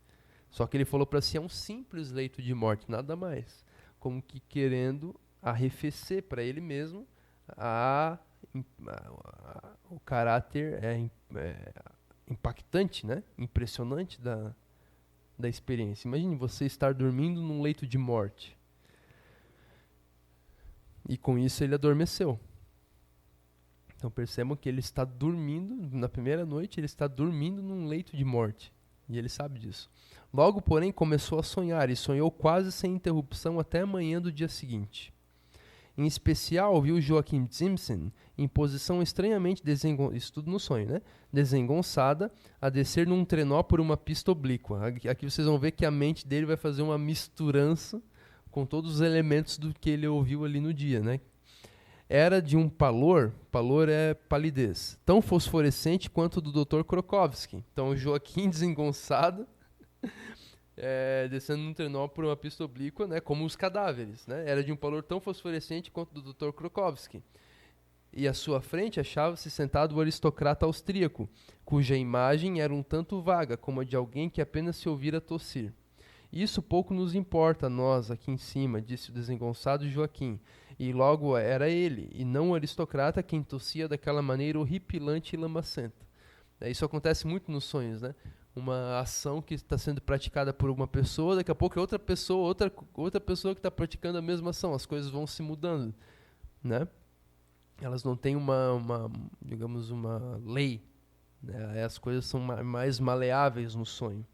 Só que ele falou para si, é um simples leito de morte, nada mais. Como que querendo arrefecer para ele mesmo o caráter impactante, né? Impressionante da experiência. Imagine você estar dormindo num leito de morte. E com isso ele adormeceu. Então percebam que ele está dormindo, na primeira noite ele está dormindo num leito de morte. E ele sabe disso. Logo, porém, começou a sonhar e sonhou quase sem interrupção até a manhã do dia seguinte. Em especial, viu Joaquim Simpson em posição estranhamente isso tudo no sonho, né? Desengonçada, a descer num trenó por uma pista oblíqua. Aqui vocês vão ver que a mente dele vai fazer uma misturança com todos os elementos do que ele ouviu ali no dia, né? Era de um pallor é palidez, tão fosforescente quanto o do Dr. Krokowski. Então, o Joaquim desengonçado, descendo num trenó por uma pista oblíqua, né, como os cadáveres. Né? Era de um pallor tão fosforescente quanto o do Dr. Krokowski. E à sua frente achava-se sentado o aristocrata austríaco, cuja imagem era um tanto vaga, como a de alguém que apenas se ouvira tossir. Isso pouco nos importa a nós aqui em cima, disse o desengonçado Joaquim. E logo era ele, e não o aristocrata, quem tossia daquela maneira horripilante e lamacenta. Isso acontece muito nos sonhos, né? Uma ação que está sendo praticada por uma pessoa, daqui a pouco é outra pessoa que está praticando a mesma ação. As coisas vão se mudando, né? Elas não têm digamos, uma lei. Né? As coisas são mais maleáveis no sonho.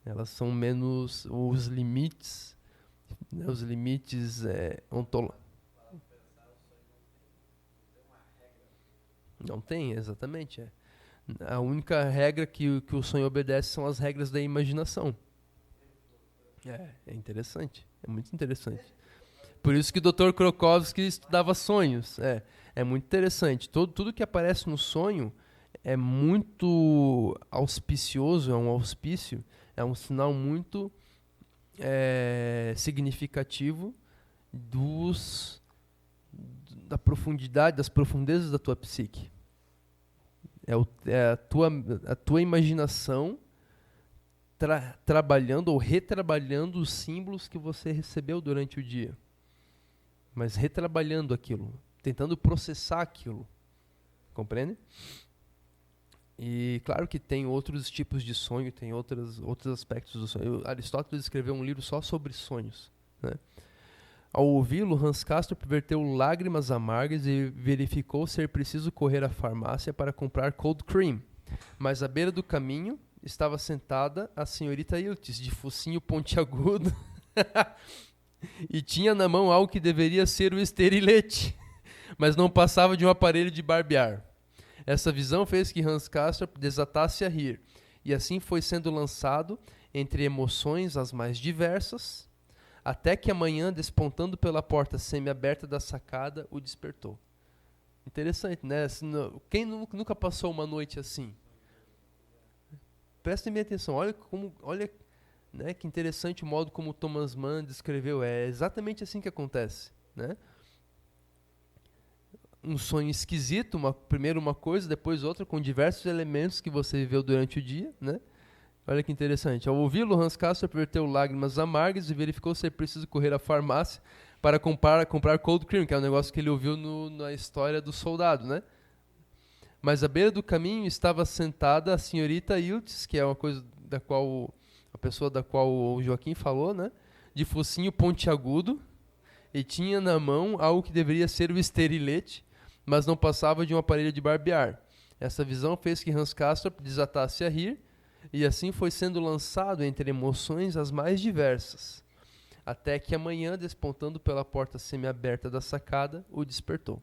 Elas são menos os limites, né? Os limites ontológicos. Não tem, exatamente. A única regra que o sonho obedece são as regras da imaginação. É interessante, é muito interessante. Por isso que o Dr. Krokowski estudava sonhos. É muito interessante. Tudo que aparece no sonho é muito auspicioso, é um auspício, é um sinal muito significativo da profundidade, das profundezas da tua psique. É a tua imaginação trabalhando ou retrabalhando os símbolos que você recebeu durante o dia. Mas retrabalhando aquilo, tentando processar aquilo. Compreende? E claro que tem outros tipos de sonho, tem outros aspectos do sonho. Aristóteles escreveu um livro só sobre sonhos, né? Ao ouvi-lo, Hans Castorp verteu lágrimas amargas e verificou ser preciso correr à farmácia para comprar cold cream. Mas à beira do caminho estava sentada a senhorita Iltis, de focinho pontiagudo, e tinha na mão algo que deveria ser o esterilete, mas não passava de um aparelho de barbear. Essa visão fez que Hans Castorp desatasse a rir, e assim foi sendo lançado entre emoções as mais diversas, até que amanhã, despontando pela porta semi-aberta da sacada, o despertou. Interessante, né? Quem nunca passou uma noite assim? Prestem bem atenção, olha, né, que interessante o modo como Thomas Mann descreveu. É exatamente assim que acontece, né? Um sonho esquisito, primeiro uma coisa, depois outra, com diversos elementos que você viveu durante o dia, né? Olha que interessante. Ao ouvi-lo, Hans Castorp verteu lágrimas amargas e verificou ser preciso correr à farmácia para comprar cold cream, que é um negócio que ele ouviu na história do soldado, né? Mas à beira do caminho estava sentada a senhorita Iltis, que é uma coisa a pessoa da qual o Joaquim falou, né? De focinho pontiagudo, e tinha na mão algo que deveria ser o esterilete, mas não passava de um aparelho de barbear. Essa visão fez que Hans Castorp desatasse a rir, e assim foi sendo lançado entre emoções as mais diversas, até que amanhã, despontando pela porta semi-aberta da sacada, o despertou.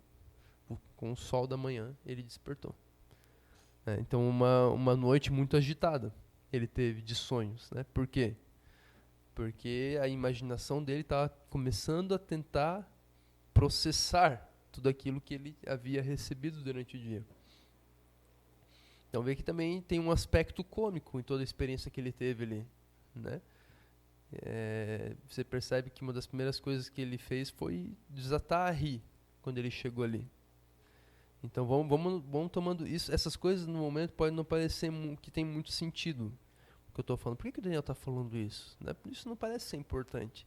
Com o sol da manhã, ele despertou. Então, uma noite muito agitada ele teve de sonhos, né? Por quê? Porque a imaginação dele estava começando a tentar processar tudo aquilo que ele havia recebido durante o dia. Então vê que também tem um aspecto cômico em toda a experiência que ele teve ali, né? Você percebe que uma das primeiras coisas que ele fez foi desatar a rir quando ele chegou ali. Então vamos tomando isso. Essas coisas no momento podem não parecer que tem muito sentido o que eu estou falando. Por que o Daniel está falando isso? Né? Isso não parece ser importante.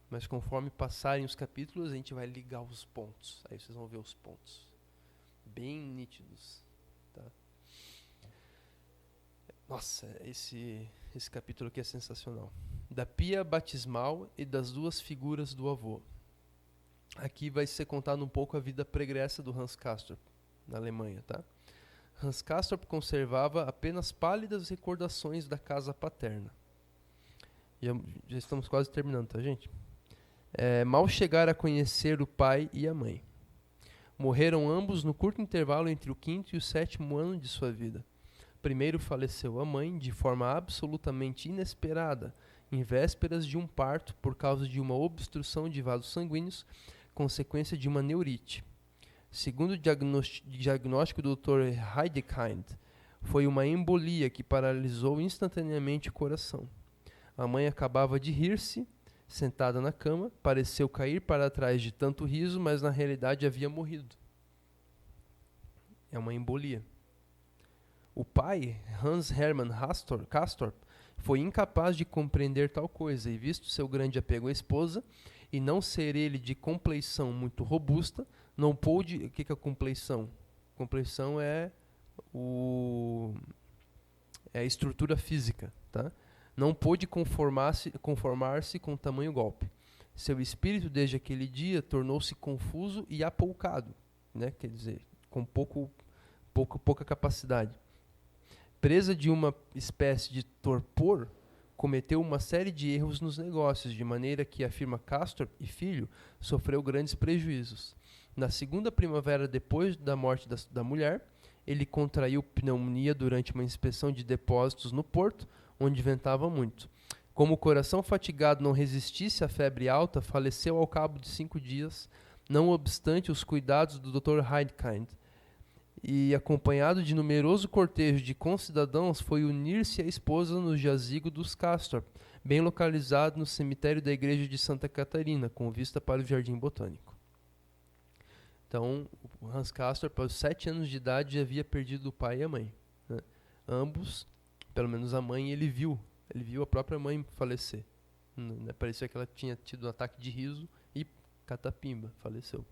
Mas conforme passarem os capítulos, a gente vai ligar os pontos. Aí vocês vão ver os pontos bem nítidos. Tá? Nossa, esse capítulo aqui é sensacional. Da pia batismal e das duas figuras do avô. Aqui vai ser contado um pouco a vida pregressa do Hans Castorp, na Alemanha, tá? Hans Castorp conservava apenas pálidas recordações da casa paterna. Já estamos quase terminando, tá, gente? Mal chegara a conhecer o pai e a mãe. Morreram ambos no curto intervalo entre o 5º e o 7º ano de sua vida. Primeiro faleceu a mãe, de forma absolutamente inesperada, em vésperas de um parto por causa de uma obstrução de vasos sanguíneos, consequência de uma neurite. Segundo o diagnóstico do Dr. Heidekind, foi uma embolia que paralisou instantaneamente o coração. A mãe acabava de rir-se, sentada na cama, pareceu cair para trás de tanto riso, mas na realidade havia morrido. É uma embolia. O pai, Hans Hermann Castorp, foi incapaz de compreender tal coisa, e visto seu grande apego à esposa, e não ser ele de compleição muito robusta, não pôde... O que é compleição? Compleição é a estrutura física, tá? Não pôde conformar-se com tamanho golpe. Seu espírito, desde aquele dia, tornou-se confuso e apoucado, né? Quer dizer, com pouca capacidade. Presa de uma espécie de torpor, cometeu uma série de erros nos negócios, de maneira que a firma Castorp e Filho sofreu grandes prejuízos. Na segunda primavera, depois da morte da mulher, ele contraiu pneumonia durante uma inspeção de depósitos no porto, onde ventava muito. Como o coração fatigado não resistisse à febre alta, faleceu ao cabo de 5 dias, não obstante os cuidados do Dr. Heidekind, e, acompanhado de numeroso cortejo de concidadãos, foi unir-se à esposa no jazigo dos Castorp, bem localizado no cemitério da igreja de Santa Catarina, com vista para o Jardim Botânico. Então, o Hans Castorp, aos 7 anos de idade, já havia perdido o pai e a mãe, né? Ambos, pelo menos a mãe, ele viu a própria mãe falecer. Parecia que ela tinha tido um ataque de riso e catapimba, faleceu.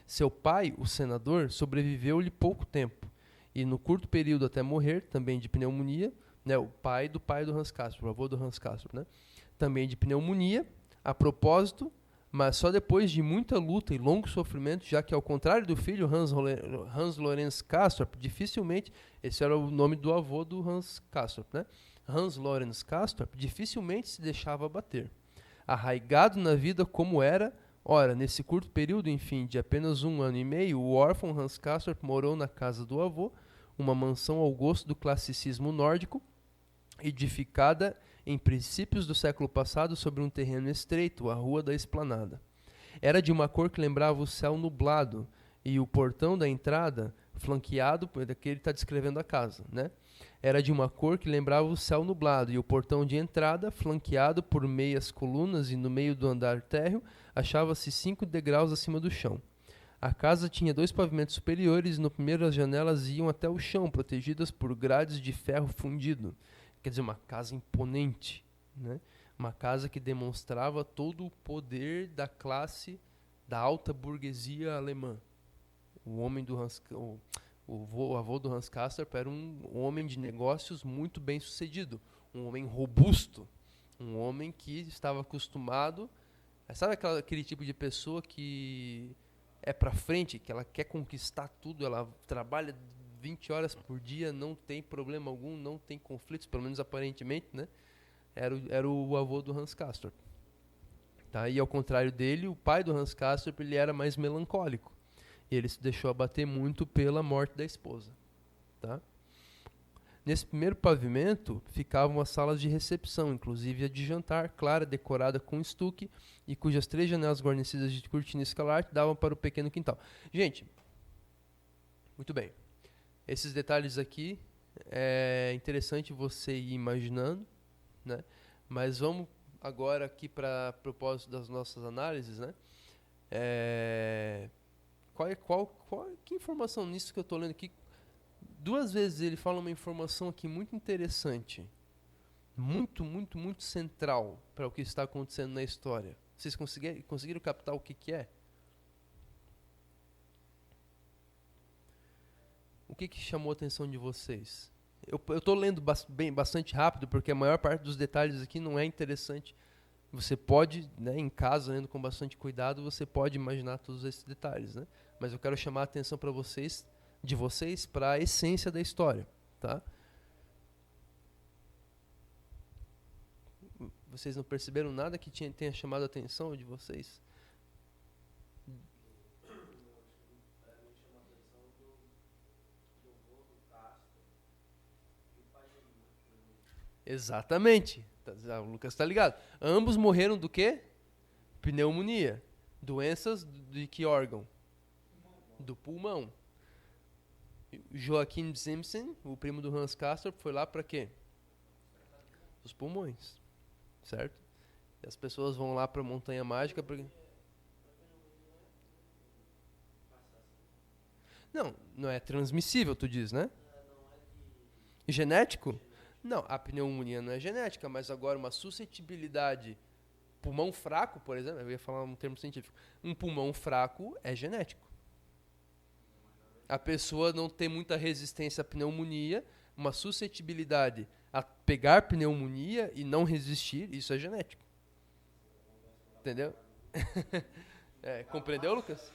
Seu pai, o senador, sobreviveu-lhe pouco tempo, e no curto período até morrer, também de pneumonia, né, o pai do Hans Castorp, o avô do Hans Castorp, né, também de pneumonia, a propósito, mas só depois de muita luta e longo sofrimento, já que ao contrário do filho Hans Lorenz Castorp, dificilmente, esse era o nome do avô do Hans Castorp, né, Hans Lorenz Castorp dificilmente se deixava abater. Arraigado na vida como era, ora, nesse curto período, enfim, de apenas 1 ano e meio, o órfão Hans Castorp morou na casa do avô, uma mansão ao gosto do classicismo nórdico, edificada em princípios do século passado sobre um terreno estreito, a Rua da Esplanada. Era de uma cor que lembrava o céu nublado, e o portão da entrada, flanqueado, daqui ele está descrevendo a casa, né? Era de uma cor que lembrava o céu nublado, e o portão de entrada, flanqueado por meias colunas, e no meio do andar térreo, achava-se 5 degraus acima do chão. A casa tinha 2 pavimentos superiores, e no primeiro as janelas iam até o chão, protegidas por grades de ferro fundido. Quer dizer, uma casa imponente, né? Uma casa que demonstrava todo o poder da classe da alta burguesia alemã. O homem do o avô do Hans Castorp era um homem de negócios muito bem sucedido, um homem robusto, um homem que estava acostumado, sabe aquele tipo de pessoa que é pra frente, que ela quer conquistar tudo, ela trabalha 20 horas por dia, não tem problema algum, não tem conflitos, pelo menos aparentemente, né? Era o avô do Hans Castorp. Tá? E ao contrário dele, o pai do Hans Castorp, ele era mais melancólico. E ele se deixou abater muito pela morte da esposa. Tá? Nesse primeiro pavimento ficavam as salas de recepção, inclusive a de jantar, clara, decorada com estuque, e cujas 3 janelas guarnecidas de cortina escarlate davam para o pequeno quintal. Gente, muito bem. Esses detalhes aqui é interessante você ir imaginando, né? Mas vamos agora aqui para propósito das nossas análises, né? Que informação nisso que eu estou lendo aqui? 2 vezes ele fala uma informação aqui muito interessante, muito central para o que está acontecendo na história. Vocês conseguiram captar o que é? O que chamou a atenção de vocês? Eu estou lendo bastante rápido, porque a maior parte dos detalhes aqui não é interessante. Você pode, né, em casa, lendo com bastante cuidado, você pode imaginar todos esses detalhes, né? Mas eu quero chamar a atenção para vocês, para a essência da história, tá? Vocês não perceberam nada que tenha chamado a atenção de vocês? Exatamente. O Lucas está ligado. Ambos morreram do quê? Pneumonia. Doenças de que órgão? Do pulmão. Joachim Simpson, o primo do Hans Castorp, foi lá para quê? Os pulmões. Certo? E as pessoas vão lá para a Montanha Mágica porque... Não é transmissível, tu diz, né? Genético? Não, a pneumonia não é genética, mas agora uma suscetibilidade, pulmão fraco, por exemplo, eu ia falar um termo científico, um pulmão fraco é genético. A pessoa não tem muita resistência à pneumonia, uma suscetibilidade a pegar pneumonia e não resistir, isso é genético. Entendeu? Compreendeu, Lucas?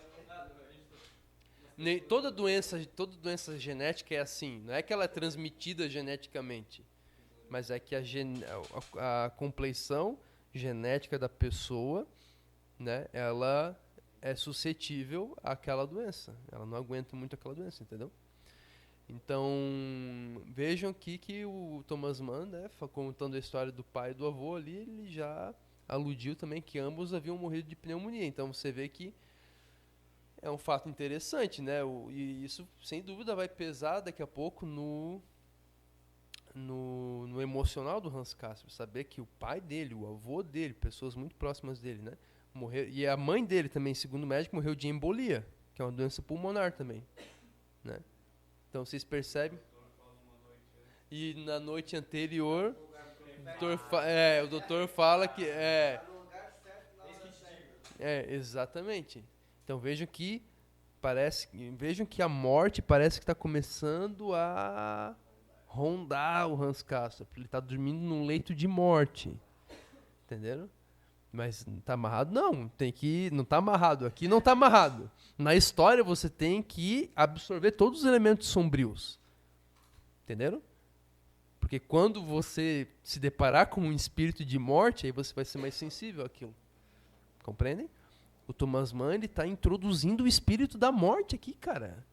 Toda doença genética é assim, não é que ela é transmitida geneticamente, mas é que a compleição genética da pessoa, né, ela é suscetível àquela doença. Ela não aguenta muito aquela doença, entendeu? Então, vejam aqui que o Thomas Mann, né, contando a história do pai e do avô ali, ele já aludiu também que ambos haviam morrido de pneumonia. Então, você vê que é um fato interessante, né? E isso, sem dúvida, vai pesar daqui a pouco no emocional do Hans Castorp. Saber que o pai dele, o avô dele, pessoas muito próximas dele, né, Morreu, e a mãe dele também, segundo o médico, morreu de embolia, que é uma doença pulmonar também, né? Então vocês percebem. E na noite anterior, o doutor fala que exatamente. Então vejam que a morte parece que está começando a rondar o Hans Castorp. Ele está dormindo num leito de morte, entenderam? Mas não tá amarrado? Não, não tá amarrado. Aqui não tá amarrado. Na história você tem que absorver todos os elementos sombrios. Entenderam? Porque quando você se deparar com um espírito de morte, aí você vai ser mais sensível àquilo. Compreendem? O Thomas Mann, ele tá introduzindo o espírito da morte aqui, cara.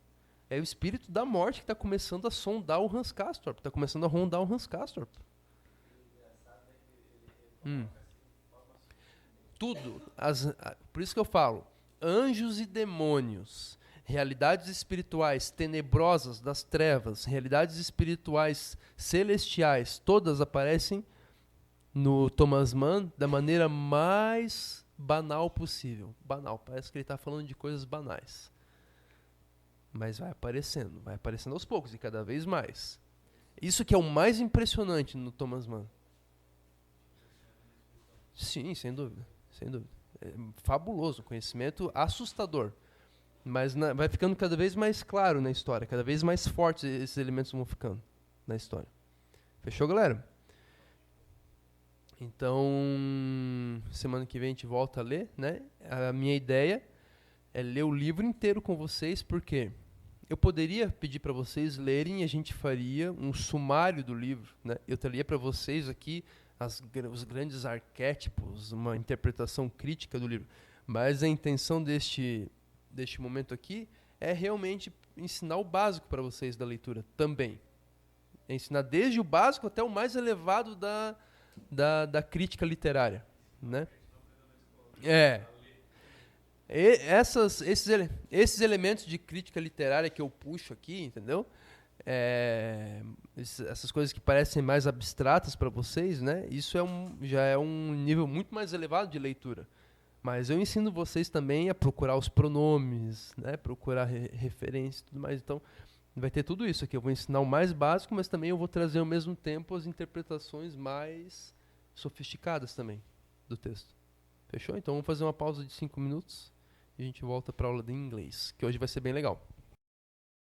É o espírito da morte que está começando a sondar o Hans Castorp. Está começando a rondar o Hans Castorp. Tudo. Por isso que eu falo, anjos e demônios, realidades espirituais tenebrosas das trevas, realidades espirituais celestiais, todas aparecem no Thomas Mann da maneira mais banal possível. Banal, parece que ele está falando de coisas banais. Mas vai aparecendo aos poucos e cada vez mais. Isso que é o mais impressionante no Thomas Mann. Sim, sem dúvida. Sem dúvida. É fabuloso, conhecimento assustador. Mas vai ficando cada vez mais claro na história, cada vez mais fortes esses elementos vão ficando na história. Fechou, galera? Então, semana que vem a gente volta a ler, né? A minha ideia é ler o livro inteiro com vocês, porque eu poderia pedir para vocês lerem e a gente faria um sumário do livro, né? Eu traria para vocês aqui os grandes arquétipos, uma interpretação crítica do livro. Mas a intenção deste momento aqui é realmente ensinar o básico para vocês da leitura também. É ensinar desde o básico até o mais elevado da crítica literária, né? Esses elementos de crítica literária que eu puxo aqui, entendeu? Essas coisas que parecem mais abstratas para vocês, né? Isso já é um nível muito mais elevado de leitura. Mas eu ensino vocês também a procurar os pronomes, né? Procurar referências e tudo mais. Então, vai ter tudo isso aqui. Eu vou ensinar o mais básico, mas também eu vou trazer ao mesmo tempo as interpretações mais sofisticadas também do texto. Fechou? Então vamos fazer uma pausa de 5 minutos e a gente volta para a aula de inglês, que hoje vai ser bem legal.